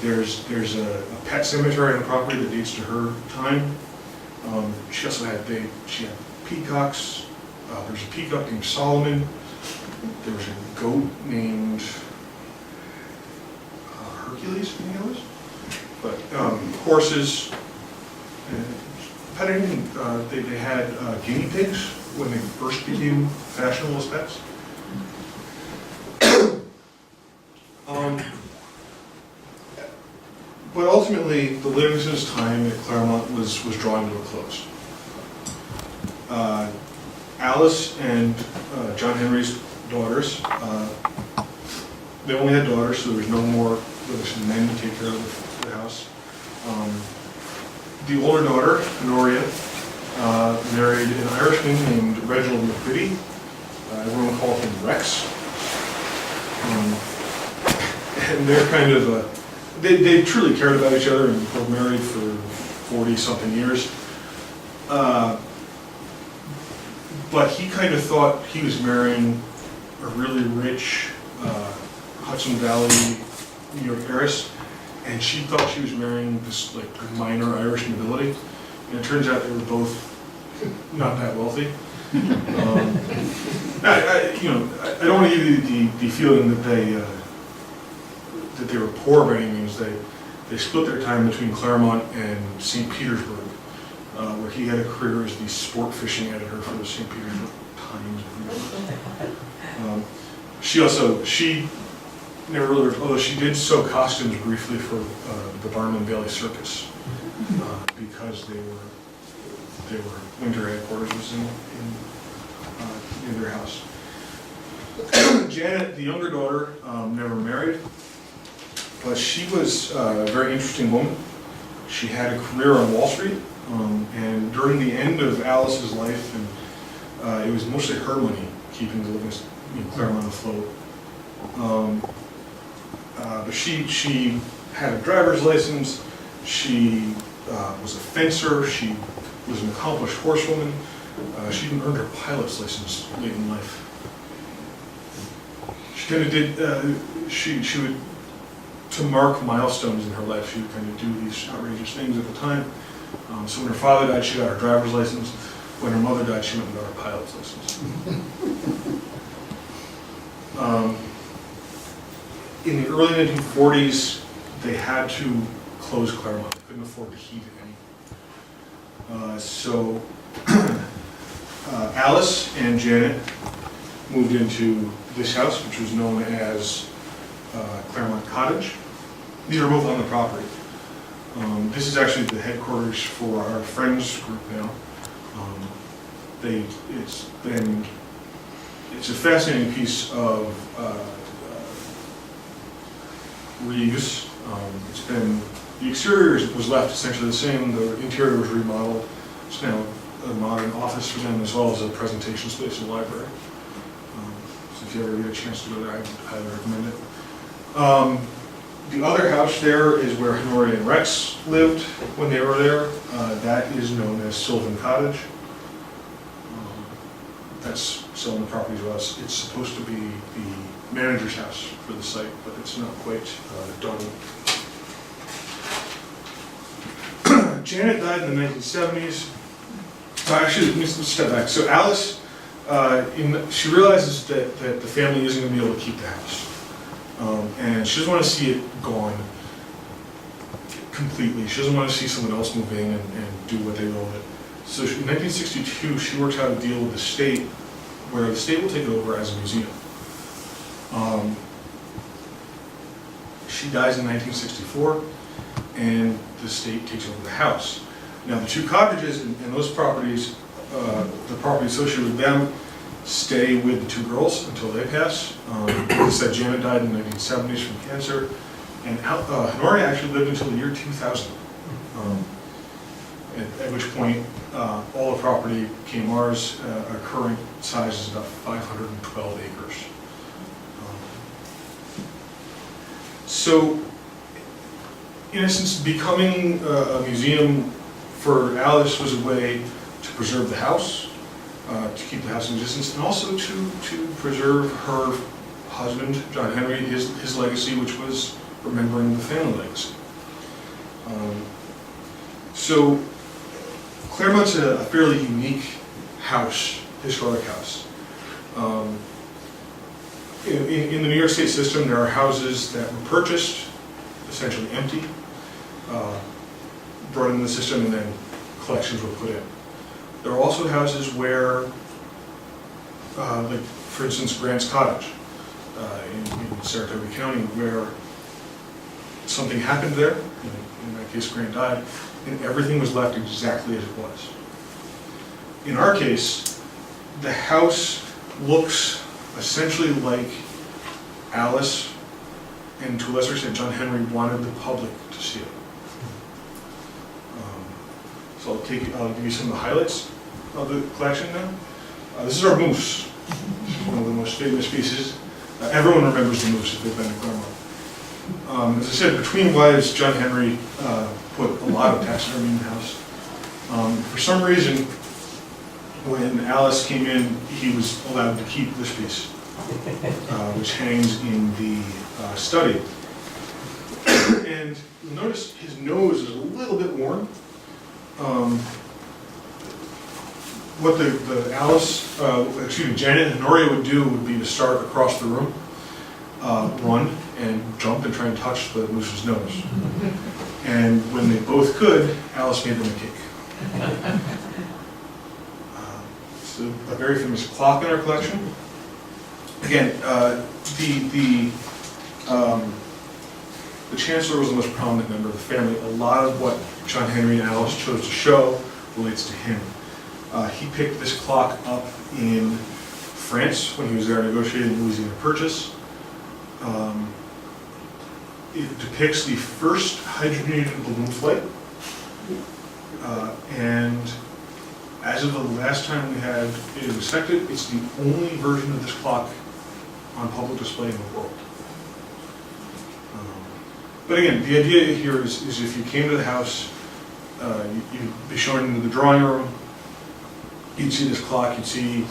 There's a pet cemetery on the property that dates to her time. She also had peacocks. There's a peacock named Solomon. There was a goat named Hercules, I think it was. But horses, petting, they had guinea pigs when they first became fashionable as pets. But ultimately, the Livingstons' time at Clermont was drawing to a close. Alice and John Henry's daughters, they only had daughters, so there was no more Livingston men to take care of the house. The older daughter, Honoria, married an Irishman named Reginald McVitie. Everyone called him Rex. And they're kind of, they truly cared about each other and were married for 40-something years. But he kind of thought he was marrying a really rich Hudson Valley, New York heiress, and she thought she was marrying this like minor Irish nobility. And it turns out they were both not that wealthy. I don't want to give you the feeling that they were poor by any means. They split their time between Clermont and St. Petersburg, where he had a career as the sport fishing editor for the St. Petersburg Times. She never really, although she did sew costumes briefly for the Barnum and Bailey Circus, because they were winter headquarters was in their house. Janet, the younger daughter, never married, but she was a very interesting woman. She had a career on Wall Street, and during the end of Alice's life, and it was mostly her money keeping the Livingston, Clermont afloat. But she had a driver's license. She was a fencer. She was an accomplished horsewoman. She even earned her pilot's license late in life. She kind of did. She would, to mark milestones in her life, she would kind of do these outrageous things at the time. So when her father died, she got her driver's license. When her mother died, she went and got her pilot's license. In the early 1940s, they had to close Clermont. They couldn't afford to heat it any. So Alice and Janet moved into this house, which was known as Clermont Cottage. These are both on the property. This is actually the headquarters for our Friends group now. It's a fascinating piece of reuse. The exterior was left essentially the same. The interior was remodeled. It's now a modern office for them as well as a presentation space and library. So if you ever get a chance to go there, I would highly recommend it. The other house there is where Honoria and Rex lived when they were there. That is known as Sylvan Cottage. That's selling the property to us. It's supposed to be the manager's house for the site, but it's not quite done. Janet died in the 1970s. Actually, let me step back. So Alice, she realizes that the family isn't going to be able to keep the house. And she doesn't want to see it gone completely. She doesn't want to see someone else move in and do what they will with it. So in 1962, she works out a deal with the state where the state will take it over as a museum. She dies in 1964, and the state takes over the house. Now, the two cottages and those properties, the property associated with them, stay with the two girls until they pass. Like I said, Janet died in the 1970s from cancer, and Honoria actually lived until the year 2000, at which point all the property became ours. Our current size is about 512 acres. So, in essence, becoming a museum for Alice was a way to preserve the house, to keep the house in existence, and also to preserve her husband, John Henry, his legacy, which was remembering the family legacy. So Clermont's a fairly unique house, historic house. In the New York State system, there are houses that were purchased, essentially empty, brought into the system, and then collections were put in. There are also houses where, like for instance, Grant's Cottage in Saratoga County, where something happened there, in that case Grant died, and everything was left exactly as it was. In our case, the house looks essentially like Alice, and to a lesser extent John Henry, wanted the public to see it. So I'll give you some of the highlights of the collection now. This is our moose, one of the most famous pieces. Everyone remembers the moose if they've been to Clermont. As I said, between wives, John Henry put a lot of taxidermy in the house. For some reason, when Alice came in, he was allowed to keep this piece, which hangs in the study. And you'll notice his nose is a little bit worn. What Janet and Honoria would do would be to start across the room, run and jump and try and touch the moose's nose. And when they both could, Alice made them a cake. It's a very famous clock in our collection. Again, the Chancellor was the most prominent member of the family. A lot of what John Henry and Alice chose to show relates to him. He picked this clock up in France when he was there negotiating the Louisiana Purchase. It depicts the first hydrogenated balloon flight. And as of the last time we had it inspected, it's the only version of this clock on public display in the world. But again, the idea here is if you came to the house, you'd be shown into the drawing room, you'd see this clock, you'd see,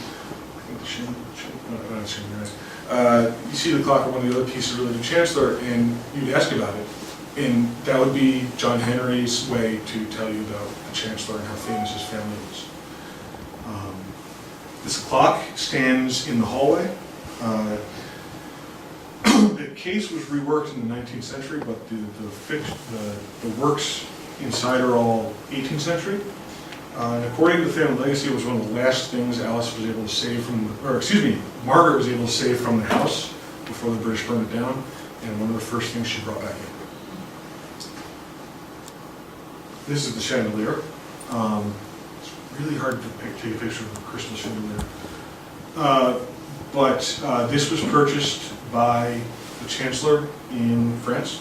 you see the clock or one of the other pieces related to Chancellor, and you'd ask about it. And that would be John Henry's way to tell you about the Chancellor and how famous his family was. This clock stands in the hallway. The case was reworked in the 19th century, but the works inside are all 18th century. And according to the family legacy, it was one of the last things Alice was able to save from, Margaret was able to save from the house before the British burned it down, and one of the first things she brought back in. This is the chandelier. It's really hard to take a picture of a crystal chandelier. But this was purchased by the Chancellor in France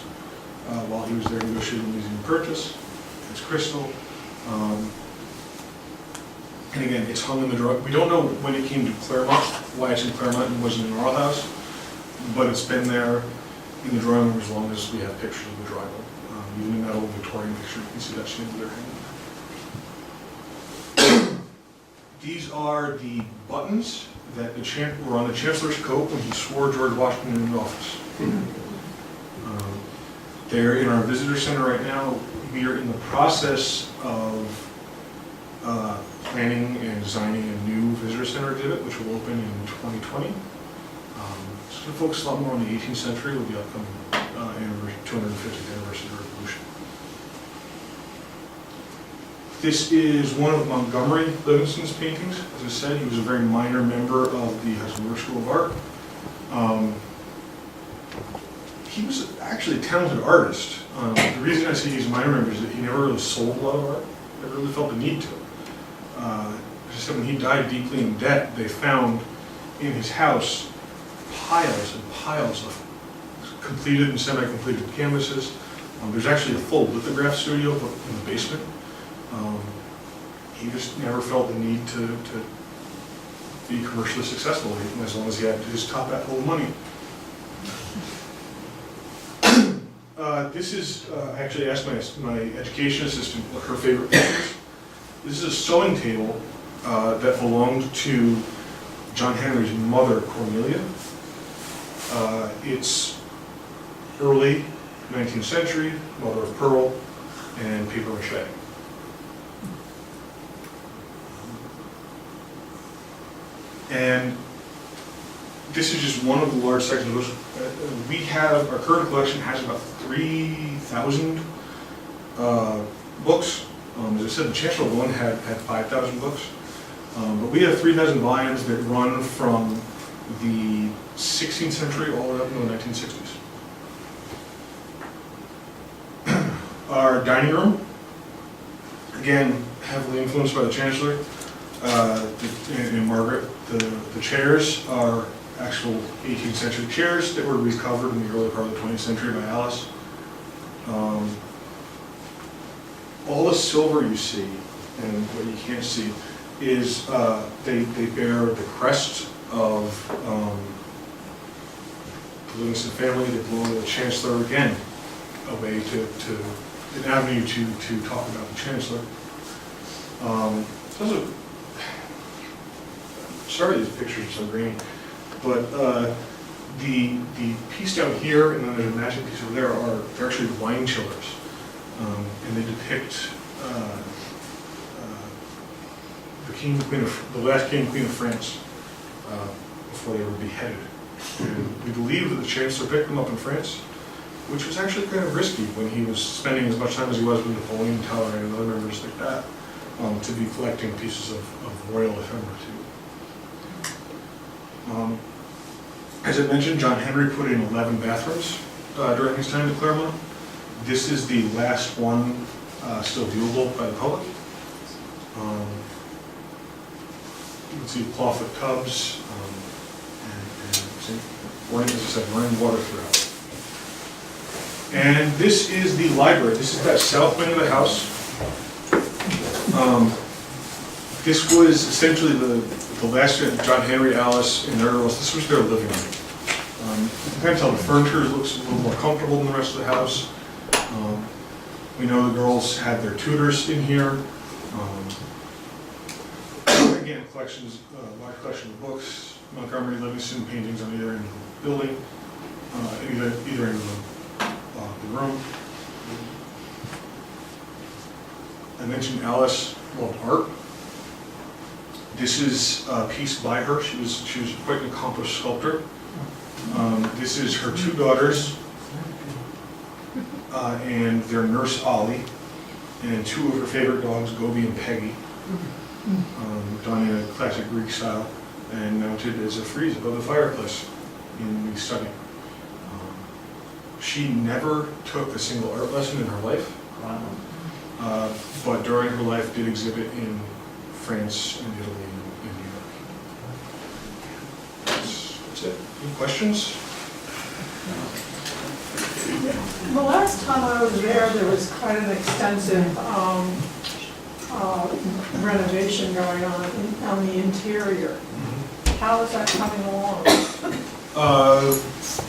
while he was there negotiating the Louisiana Purchase. It's crystal. And again, it's hung in the drawing. We don't know when it came to Clermont, why it's in Clermont and wasn't in our house, but it's been there in the drawing room as long as we have pictures of the drawing room. Even in that old Victorian picture, you can see that chandelier hanging. These are the buttons that were on the Chancellor's coat when he swore George Washington into office. They're in our visitor center right now. We are in the process of planning and designing a new visitor center exhibit, which will open in 2020. It's going to focus a lot more on the 18th century with the upcoming 250th anniversary of the Revolution. This is one of Montgomery Livingstons' paintings. As I said, he was a very minor member of the Hudson River School of Art. He was actually a talented artist. The reason I say he's a minor member is that he never really sold a lot of art. Never really felt the need to. As I said, when he died deeply in debt, they found in his house piles and piles of completed and semi-completed canvases. There's actually a full lithograph studio in the basement. He just never felt the need to be commercially successful, as long as he had his top hat full of money. This is, I actually asked my education assistant what her favorite thing is. This is a sewing table that belonged to John Henry's mother, Cornelia. It's early 19th century, mother of pearl, and paper mache. And this is just one of the large sections of books. We have, our current collection has about 3,000 books. As I said, the Chancellor one had 5,000 books. But we have 3,000 volumes that run from the 16th century all the way up into the 1960s. Our dining room, again, heavily influenced by the Chancellor and Margaret. The chairs are actual 18th century chairs that were recovered in the early part of the 20th century by Alice. All the silver you see, and what you can't see, is they bear the crest of the Livingston family. They belong to the Chancellor, again, a way an avenue to talk about the Chancellor. Sorry these pictures are so green, but the piece down here and then there's a matching piece over there they're actually wine chillers, and they depict the last king and queen of France before they were beheaded. And we believe that the Chancellor picked them up in France, which was actually kind of risky when he was spending as much time as he was with Napoleon, Talleyrand, and other members like that, to be collecting pieces of royal ephemera. As I mentioned, John Henry put in 11 bathrooms during his time at Clermont. This is the last one still viewable by the public. You can see clawfoot tubs, and as I said, running water throughout. And this is the library. This is that south wing of the house. This was essentially the last John Henry, Alice, and their girls. This was their living room. You can kind of tell the furniture looks a little more comfortable than the rest of the house. We know the girls had their tutors in here. Again, collections, large collection of books, Montgomery, Livingston paintings on either end of the building, either end of the room. I mentioned Alice loved art. This is a piece by her. She was quite an accomplished sculptor. This is her two daughters and their nurse Ollie, and two of her favorite dogs, Gobi and Peggy, done in a classic Greek style and mounted as a frieze above the fireplace in the study. She never took a single art lesson in her life, but during her life did exhibit in France and Italy and New York. That's it. Any questions? The last time I was there was quite an extensive renovation going on the interior. How is that coming along?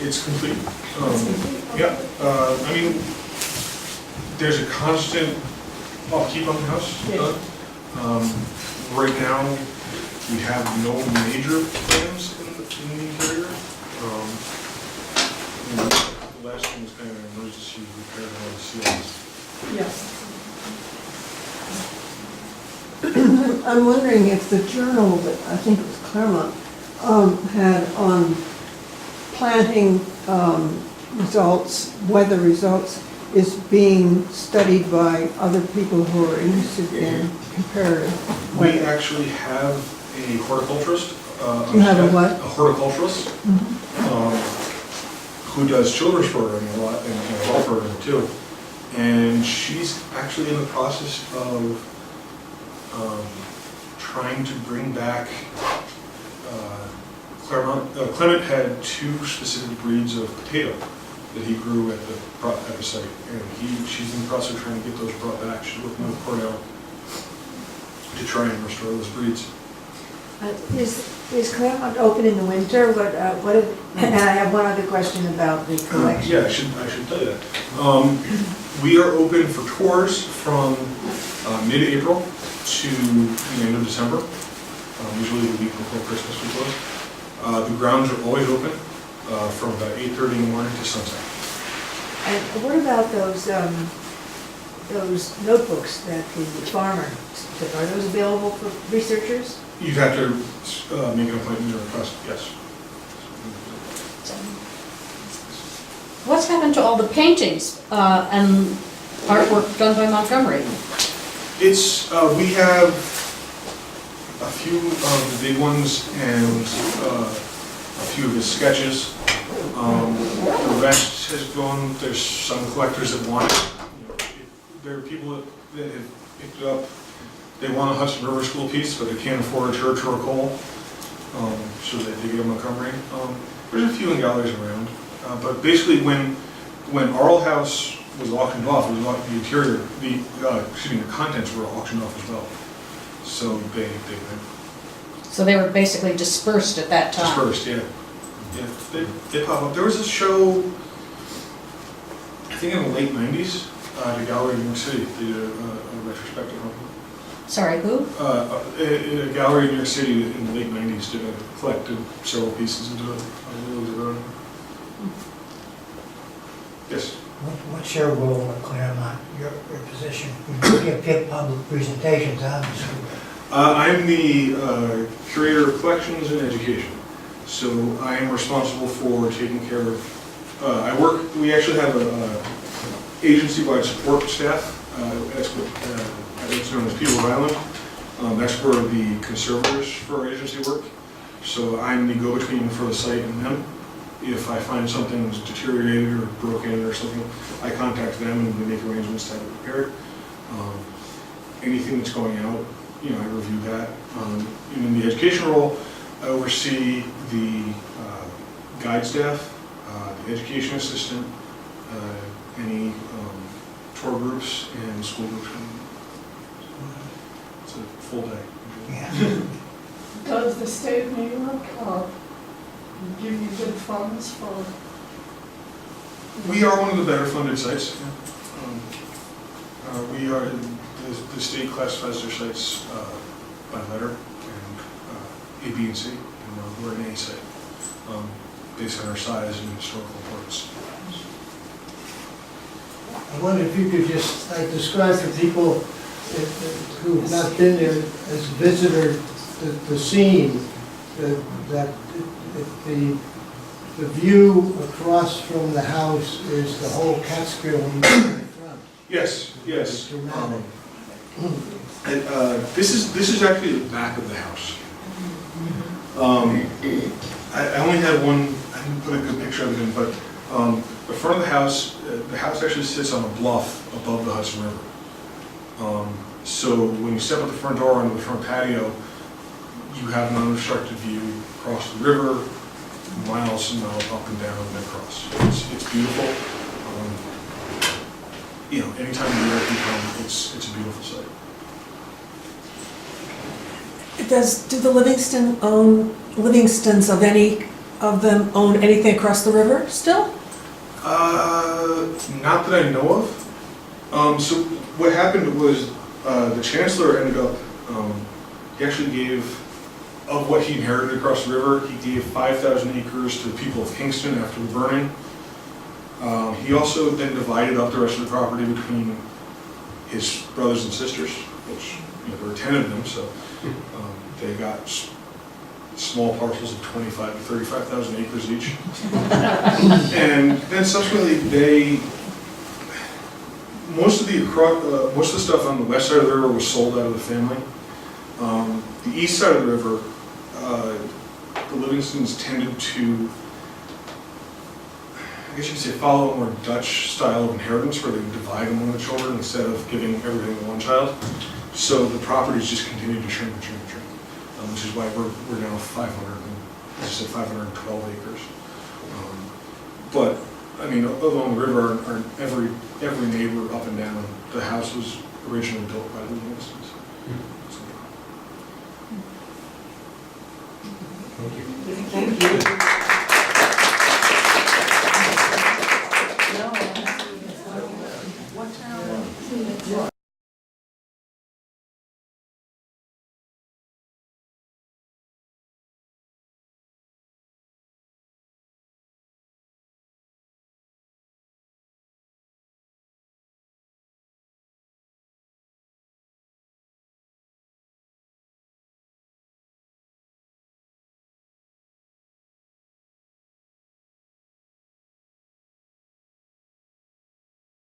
It's complete. Yeah, I mean, there's a constant upkeep on the house. Yeah. Right now, we have no major plans in the interior. The last one was kind of an emergency repair on the ceilings. Yes. I'm wondering if the journal that I think it was Clermont had on planting results, weather results, is being studied by other people who are interested in comparative We weather. actually have a horticulturist. You have a what? A horticulturist who does children's programming a lot and adult programming too. And she's actually in the process of trying to bring back Clermont. Clement had two specific breeds of potato that he grew at the site, and she's in the process of trying to get those brought back. She's working with Cornell to try and restore those breeds. Is Clermont open in the winter? And I have one other question about the collection. Yeah, I should tell you that. We are open for tours from mid-April to the end of December, usually the week before Christmas we close. The grounds are always open from about 8:30 in the morning to sunset. And what about those notebooks that the farmer took? Are those available for researchers? You'd have to make an appointment or request, yes. What's happened to all the paintings and artwork done by Montgomery? It's, we have a few of the big ones and a few of his sketches. The rest has gone, there's some collectors that want it. You know, there are people that have picked it up. They want a Hudson River School piece, but they can't afford a church or a coal, so they get a Montgomery. There's a few in galleries around, but basically when Arl House was auctioned off, it was the interior, the contents were auctioned off as well. So they went So they were basically dispersed at that time? dispersed, yeah. Yeah, they pop up. There was a show, I think in the late 90s, at a gallery in New York City. They did a retrospective on it. Sorry, who? A gallery in New York City in the late 90s collected several pieces into a little zone. Yes? What's your role at Clermont, your position? You give public presentations, obviously. I'm the curator of collections and education. So I am responsible for taking care of, we actually have a agency-wide support staff. That's it's known as People of Island. That's where the conservators for our agency work. So I'm the go-between for the site and them. If I find something's deteriorated or broken or something, I contact them and we make arrangements to have it repaired. Anything that's going out, I review that. In the education role, I oversee the guide staff, the education assistant, any tour groups and school groups. It's a full day. Yeah. Does the state of New York give you good funds for? We are one of the better funded sites. We are, the state classifies their sites by letter, and A, B, and C, and we're an A site, based on our size and historical importance. I wonder if you could just describe for people who have not been there as a visitor, the scene, that the view across from the house is the whole Catskill in the front. Yes. It's dramatic. This is actually the back of the house. I only had one. I didn't put a good picture of it in, but the front of the house actually sits on a bluff above the Hudson River. So when you step out the front door onto the front patio, you have an unobstructed view across the river, miles and miles up and down and across. It's beautiful. Anytime the air can come, it's a beautiful site. Do the Livingstons of any of them own anything across the river still? Not that I know of. So what happened was the chancellor ended up, he actually gave, of what he inherited across the river, he gave 5,000 acres to the people of Kingston after the burning. He also then divided up the rest of the property between his brothers and sisters, which there were 10 of them, so they got small parcels of 25 to 35,000 acres each. And then subsequently, most of the stuff on the west side of the river was sold out of the family. The east side of the river, the Livingstons tended to, I guess you could say, follow a more Dutch style of inheritance where they would divide among the children instead of giving everything to one child. So the properties just continued to shrink and shrink and shrink, which is why we're now 512 acres. But I mean, along the river, every neighbor up and down, the house was originally built by the Livingstons. Thank you.